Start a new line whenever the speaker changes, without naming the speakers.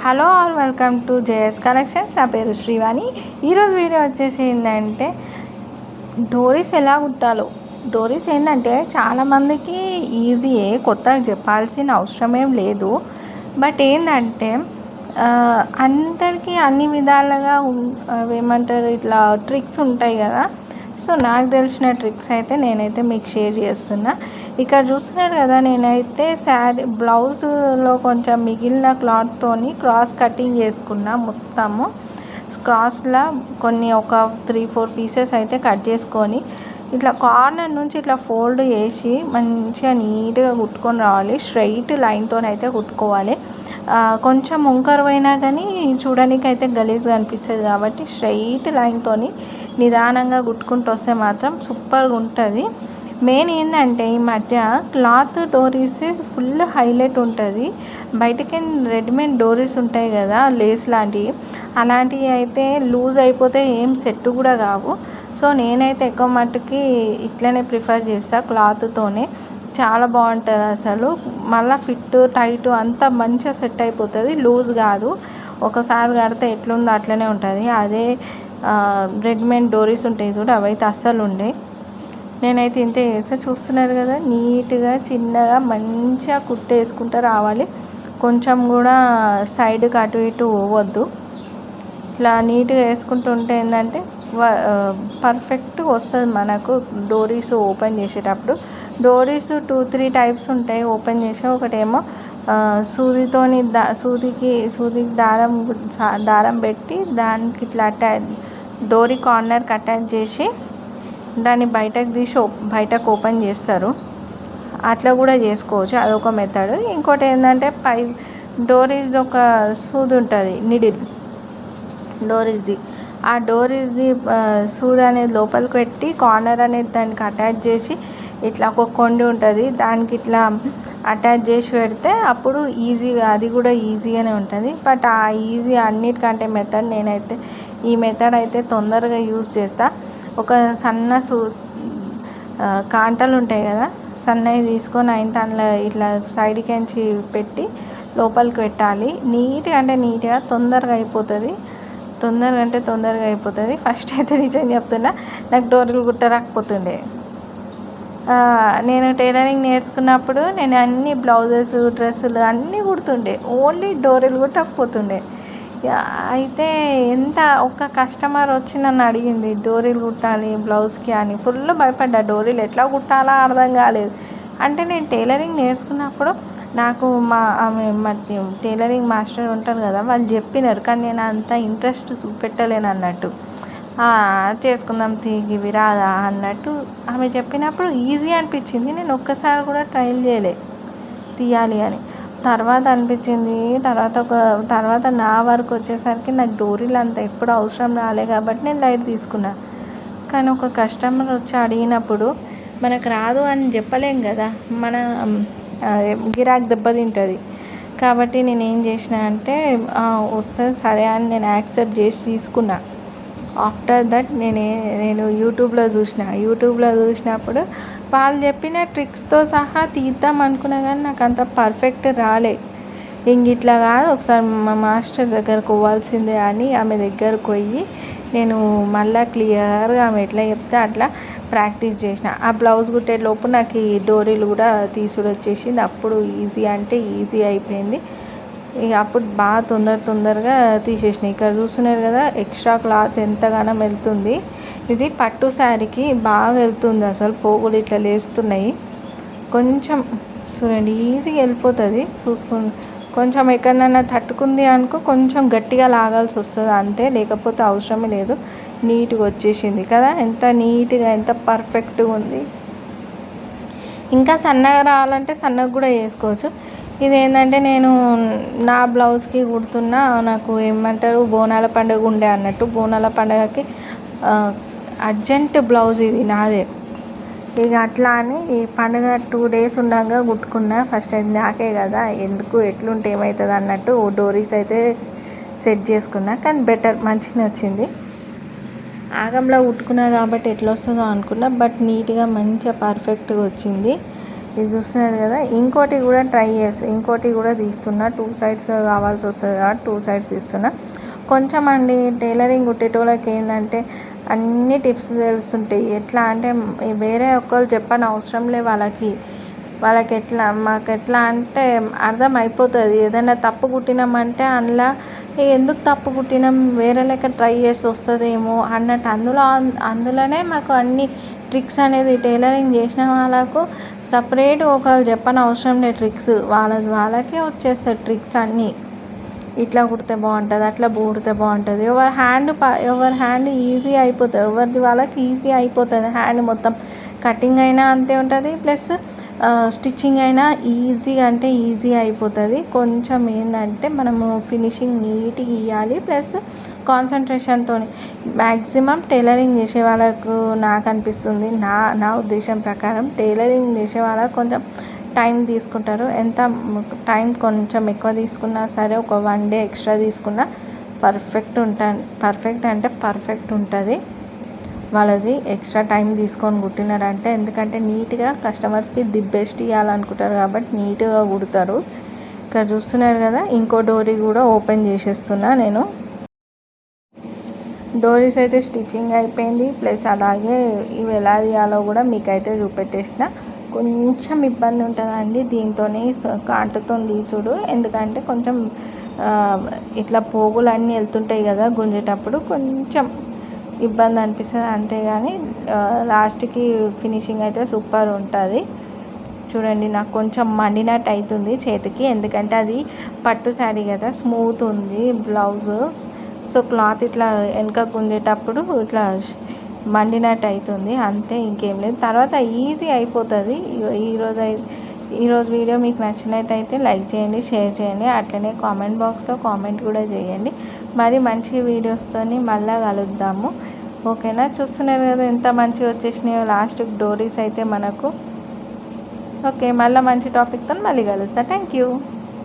Hello all, welcome to JS collections. నా పేరు శ్రీవాణి. ఈరోజు వీడియో వచ్చేసి ఏంటంటే డోరీస్ ఎలా కుట్టాలో. డోరీస్ ఏంటంటే చాలామందికి ఈజీయే, కొత్తగా చెప్పాల్సిన అవసరం ఏం లేదు. బట్ ఏంటంటే అందరికీ అన్ని విధాలుగా ఏమంటారు ఇట్లా ట్రిక్స్ ఉంటాయి కదా. సో నాకు తెలిసిన ట్రిక్స్ అయితే నేనైతే మీకు షేర్ చేస్తున్నా. ఇక్కడ చూస్తున్నారు కదా, నేనైతే శారీ బ్లౌజ్లో కొంచెం మిగిలిన క్లాత్తోని క్రాస్ కటింగ్ చేసుకున్నా. మొత్తము క్రాస్లో కొన్ని ఒక 3-4 పీసెస్ అయితే కట్ చేసుకొని ఇట్లా కార్నర్ నుంచి ఇట్లా ఫోల్డ్ చేసి మంచిగా నీట్గా కుట్టుకొని రావాలి. స్ట్రైట్ లైన్తో అయితే కుట్టుకోవాలి. కొంచెం వంకరవైనా కానీ చూడడానికి అయితే గలీజ్గా అనిపిస్తుంది కాబట్టి స్ట్రైట్ లైన్తో నిదానంగా కుట్టుకుంటూ వస్తే మాత్రం సూపర్గా ఉంటుంది. మెయిన్ ఏంటంటే ఈ మధ్య క్లాత్ డోరీస్ ఫుల్ హైలైట్ ఉంటుంది. బయటకి రెడీమేడ్ డోరీస్ ఉంటాయి కదా, లేస్ లాంటివి, అలాంటివి అయితే లూజ్ అయిపోతే ఏం సెట్ కూడా కావు. సో నేనైతే ఎక్కువ మట్టుకి ఇట్లనే ప్రిఫర్ చేస్తాను, క్లాత్తోనే. చాలా బాగుంటుంది అసలు. మళ్ళీ ఫిట్ టైట్ అంతా మంచిగా సెట్ అయిపోతుంది, లూజ్ కాదు. ఒకసారి కడితే ఎట్లుందో అట్లనే ఉంటుంది. అదే రెడీమేడ్ డోరీస్ ఉంటాయి చూడు, అవైతే అస్సలు ఉండే. నేనైతే ఇంతే చేస్తా. చూస్తున్నారు కదా, నీట్గా చిన్నగా మంచిగా కుట్టేసుకుంటూ రావాలి. కొంచెం కూడా సైడ్కి అటు ఇటు పోవద్దు. ఇట్లా నీట్గా వేసుకుంటుంటే ఏంటంటే పర్ఫెక్ట్గా వస్తుంది మనకు డోరీస్ ఓపెన్ చేసేటప్పుడు. డోరీస్ 2-3 టైప్స్ ఉంటాయి ఓపెన్ చేసే. ఒకటేమో సూదితోని సూదికి దారం పెట్టి దానికి ఇట్లా డోరీ కార్నర్కి అటాచ్ చేసి దాన్ని బయటకు తీసి బయటకు ఓపెన్ చేస్తారు. అట్లా కూడా చేసుకోవచ్చు, అదొక మెథడ్. ఇంకోటి ఏంటంటే డోరీస్ ఒక సూది ఉంటుంది, నిడిల్ డోరీస్ది. ఆ డోరీస్ది సూది అనేది లోపలికి పెట్టి కార్నర్ అనేది దానికి అటాచ్ చేసి ఇట్లా ఒక కొండి ఉంటుంది, దానికి ఇట్లా అటాచ్ చేసి పెడితే అప్పుడు ఈజీగా, అది కూడా ఈజీగానే ఉంటుంది. బట్ ఆ ఈజీ అన్నిటికంటే మెథడ్, నేనైతే ఈ మెథడ్ అయితే తొందరగా యూజ్ చేస్తా. ఒక సన్న కాంటలు ఉంటాయి కదా, సన్నవి తీసుకొని దాంట్లో ఇట్లా సైడ్కించి పెట్టి లోపలికి పెట్టాలి. నీట్గా తొందరగా అయిపోతుంది. తొందరగా అయిపోతుంది. ఫస్ట్ అయితే నిజం చెప్తున్నా, నాకు డోరీలు కుట్టరాకపోతుండే. నేను టైలరింగ్ నేర్చుకున్నప్పుడు నేను అన్ని బ్లౌజెస్, డ్రెస్సులు అన్నీ కుడుతుండే, ఓన్లీ డోరీలు కుట్టకపోతుండే. అయితే ఒక కస్టమర్ వచ్చి నన్ను అడిగింది, డోరీలు కుట్టాలి బ్లౌజ్కి అని. ఫుల్ భయపడ్డా, డోరీలు ఎట్లా కుట్టాలా అర్థం కాలేదు. అంటే నేను టైలరింగ్ నేర్చుకున్నప్పుడు నాకు మా టైలరింగ్ మాస్టర్ ఉంటారు కదా, వాళ్ళు చెప్పినారు. కానీ నేను అంత ఇంట్రెస్ట్ చూపెట్టలేను అన్నట్టు. చేసుకుందాం ఇవి రాదా అన్నట్టు ఆమె చెప్పినప్పుడు ఈజీ అనిపించింది. నేను ఒక్కసారి కూడా ట్రయల్ చేయలే తీయాలి అని. తర్వాత అనిపించింది. తర్వాత నా వరకు వచ్చేసరికి నాకు డోరీలు అంత ఎప్పుడు అవసరం రాలే కాబట్టి నేను లైట్ తీసుకున్నా. కానీ ఒక కస్టమర్ వచ్చి అడిగినప్పుడు మనకు రాదు అని చెప్పలేం కదా, మన గిరాకీ దెబ్బతింటుంది. కాబట్టి నేను ఏం చేసిన అంటే వస్తుంది సరే అని నేను యాక్సెప్ట్ చేసి తీసుకున్నా. ఆఫ్టర్ దట్ నేను యూట్యూబ్లో చూసినప్పుడు వాళ్ళు చెప్పిన ట్రిక్స్తో సహా తీద్దాం అనుకున్నా, కానీ నాకు అంత పర్ఫెక్ట్ రాలే. ఇట్లా కాదు, ఒకసారి మా మాస్టర్ దగ్గరకు పోవాల్సిందే అని ఆమె దగ్గరకు పోయి నేను మళ్ళీ క్లియర్గా ఆమె ఎట్లా చెప్తే అట్లా ప్రాక్టీస్ చేసిన. ఆ బ్లౌజ్ కుట్టేలోపు నాకు ఈ డోరీలు కూడా తీసుడు వచ్చేసింది. అప్పుడు ఈజీ అంటే ఈజీ అయిపోయింది. ఇక అప్పుడు బాగా తొందరగా తీసేసిన. ఇక్కడ చూస్తున్నారు కదా, ఎక్స్ట్రా క్లాత్ ఎంతగానో వెళ్తుంది. ఇది పట్టు శారీకి బాగా వెళ్తుంది అసలు. పోగులు ఇట్లా లేస్తున్నాయి. కొంచెం చూడండి, ఈజీగా వెళ్ళిపోతుంది. కొంచెం ఎక్కడైనా తట్టుకుంది అనుకో, కొంచెం గట్టిగా లాగాల్సి వస్తుంది అంతే, లేకపోతే అవసరమే లేదు. నీట్గా వచ్చేసింది కదా, ఎంత నీట్గా, ఎంత పర్ఫెక్ట్గా ఉంది. ఇంకా సన్నగా రావాలంటే సన్నగా కూడా చేసుకోవచ్చు. ఇదేంటంటే నేను నా బ్లౌజ్కి కుడుతున్నా, నాకు ఏమంటారు బోనాల పండుగ ఉండే అన్నట్టు. బోనాల పండుగకి అర్జెంట్ బ్లౌజ్ ఇది నాదే. ఇక అట్లా అని ఈ పండుగ 2 days ఉండగా కుట్టుకున్నా. ఫస్ట్ అయితే నాకే కదా, ఎందుకు ఎట్లుంటే ఏమవుతుంది అన్నట్టు డోరీస్ అయితే సెట్ చేసుకున్నా. కానీ బెటర్, మంచిగా వచ్చింది. ఆగంలో కుట్టుకున్నా కాబట్టి ఎట్లా వస్తుందో అనుకున్నా, బట్ నీట్గా మంచిగా పర్ఫెక్ట్గా వచ్చింది. ఇది చూస్తున్నారు కదా, ఇంకోటి కూడా ట్రై చేసి ఇంకోటి కూడా తీస్తున్నా. 2 సైడ్స్ కావాల్సి వస్తుంది కాబట్టి 2 సైడ్స్ తీస్తున్నా. కొంచెం అండి టైలరింగ్ కుట్టేటోళ్ళకి ఏంటంటే అన్ని టిప్స్ తెలుస్తుంటాయి. ఎట్లా అంటే వేరే ఒక్కరు చెప్పని అవసరం లే వాళ్ళకి ఎట్లా మాకు ఎట్లా అంటే అర్థం అయిపోతుంది. ఏదైనా తప్పు కుట్టినామంటే అందులో ఎందుకు తప్పు కుట్టినాం, వేరే లెక్క ట్రై చేసి వస్తుందేమో అన్నట్టు అందులోనే మాకు అన్ని ట్రిక్స్ అనేది టైలరింగ్ చేసిన వాళ్ళకు సపరేట్ ఒకరు చెప్పని అవసరం లేదు. ట్రిక్స్ వాళ్ళకే వచ్చేస్తాయి ట్రిక్స్ అన్నీ. ఇట్లా కుడితే బాగుంటుంది, అట్లా కుడితే బాగుంటుంది. ఎవరి హ్యాండ్ ఈజీ అయిపోతుంది, ఎవరిది వాళ్ళకి ఈజీ అయిపోతుంది. హ్యాండ్ మొత్తం కటింగ్ అయినా అంతే ఉంటుంది, ప్లస్ స్టిచ్చింగ్ అయినా ఈజీగా అంటే ఈజీ అయిపోతుంది. కొంచెం ఏంటంటే మనము ఫినిషింగ్ నీట్గా ఇవ్వాలి, ప్లస్ కాన్సన్ట్రేషన్తో. మ్యాక్సిమం టైలరింగ్ చేసే వాళ్ళకు నాకు అనిపిస్తుంది, నా ఉద్దేశం ప్రకారం టైలరింగ్ చేసే వాళ్ళకు కొంచెం టైం తీసుకుంటారు. ఎంత టైం కొంచెం ఎక్కువ తీసుకున్నా సరే, ఒక 1 డే ఎక్స్ట్రా తీసుకున్నా పర్ఫెక్ట్ అంటే పర్ఫెక్ట్ ఉంటుంది వాళ్ళది. ఎక్స్ట్రా టైం తీసుకొని కుట్టినారంటే, ఎందుకంటే నీట్గా కస్టమర్స్కి ది బెస్ట్ ఇవ్వాలనుకుంటారు కాబట్టి నీట్గా కుడతారు. ఇక్కడ చూస్తున్నారు కదా, ఇంకో డోరీ కూడా ఓపెన్ చేసేస్తున్నా నేను. డోరీస్ అయితే స్టిచ్చింగ్ అయిపోయింది, ప్లస్ అలాగే ఇవి ఎలా తీయాలో కూడా మీకైతే చూపెట్టేసిన. కొంచెం ఇబ్బంది ఉంటుందండి దీంతోనే, కాటుతో తీసుడు. ఎందుకంటే కొంచెం ఇట్లా పోగులు అన్నీ వెళ్తుంటాయి కదా గుంజేటప్పుడు, కొంచెం ఇబ్బంది అనిపిస్తుంది అంతేగాని లాస్ట్కి ఫినిషింగ్ అయితే సూపర్ ఉంటుంది. చూడండి, నాకు కొంచెం మండినట్టు అవుతుంది చేతికి, ఎందుకంటే అది పట్టు శారీ కదా, స్మూత్ ఉంది బ్లౌజు. సో క్లాత్ ఇట్లా వెనక గుంజేటప్పుడు ఇట్లా మండినట్టు అవుతుంది అంతే, ఇంకేం లేదు. తర్వాత ఈజీ అయిపోతుంది. ఈరోజు వీడియో మీకు నచ్చినట్టయితే లైక్ చేయండి, షేర్ చేయండి, అట్లనే కామెంట్ బాక్స్లో కామెంట్ కూడా చేయండి. మరి మంచి వీడియోస్తో మళ్ళీ కలుద్దాము, ఓకేనా. చూస్తున్నారు కదా ఎంత మంచిగా వచ్చేసినాయో లాస్ట్ డోరీస్ అయితే మనకు. ఓకే, మళ్ళీ మంచి టాపిక్తో మళ్ళీ కలుస్తా. Thank you.